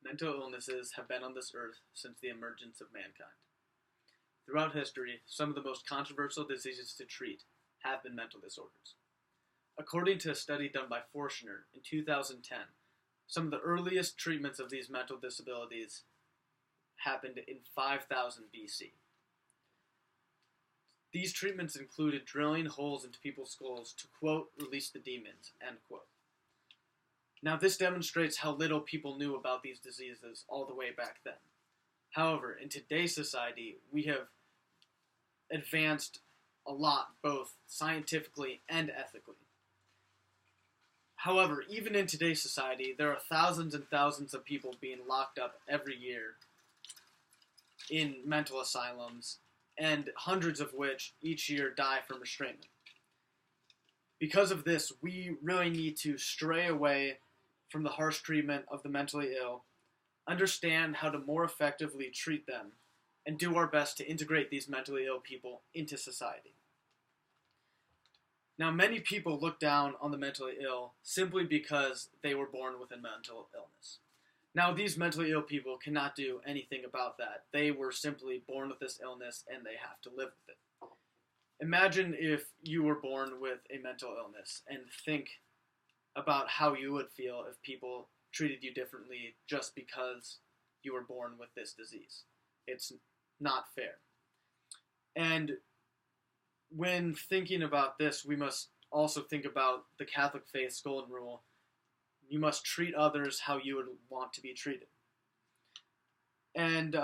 Mental illnesses have been on this earth since the emergence of mankind. Throughout history, some of the most controversial diseases to treat have been mental disorders. According to a study done by Forschner in 2010, some of the earliest treatments of these mental disabilities happened in 5000 BC. These treatments included drilling holes into people's skulls to, quote, release the demons, end quote. Now, this demonstrates how little people knew about these diseases all the way back then. However, in today's society, we have advanced a lot, both scientifically and ethically. However, even in today's society, there are thousands and thousands of people being locked up every year in mental asylums, and hundreds of which each year die from restraint. Because of this, we really need to stray away from the harsh treatment of the mentally ill, understand how to more effectively treat them, and do our best to integrate these mentally ill people into society. Now, many people look down on the mentally ill simply because they were born with a mental illness. Now, these mentally ill people cannot do anything about that. They were simply born with this illness, and they have to live with it. Imagine if you were born with a mental illness, and think about how you would feel if people treated you differently just because you were born with this disease. It's not fair. And when thinking about this, we must also think about the Catholic faith's golden rule. You must treat others how you would want to be treated. And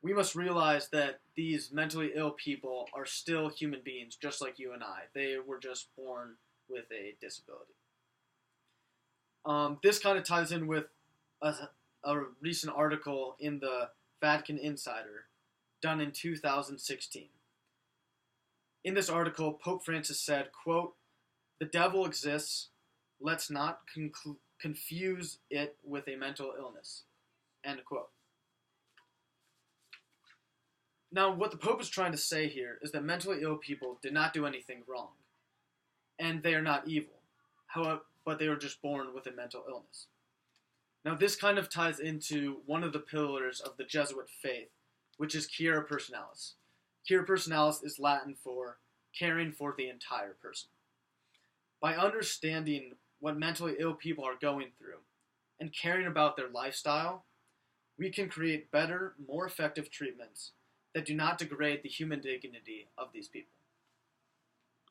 we must realize that these mentally ill people are still human beings, just like you and I. They were just born with a disability. This kind of ties in with a recent article in the Vatican Insider, done in 2016. In this article, Pope Francis said, quote, "The devil exists. Let's not confuse it with a mental illness," end quote. Now, what the Pope is trying to say here is that mentally ill people did not do anything wrong, and they are not evil. However, but they were just born with a mental illness. Now, this kind of ties into one of the pillars of the Jesuit faith, which is cura personalis. Cura personalis is Latin for caring for the entire person. By understanding what mentally ill people are going through and caring about their lifestyle, we can create better, more effective treatments that do not degrade the human dignity of these people.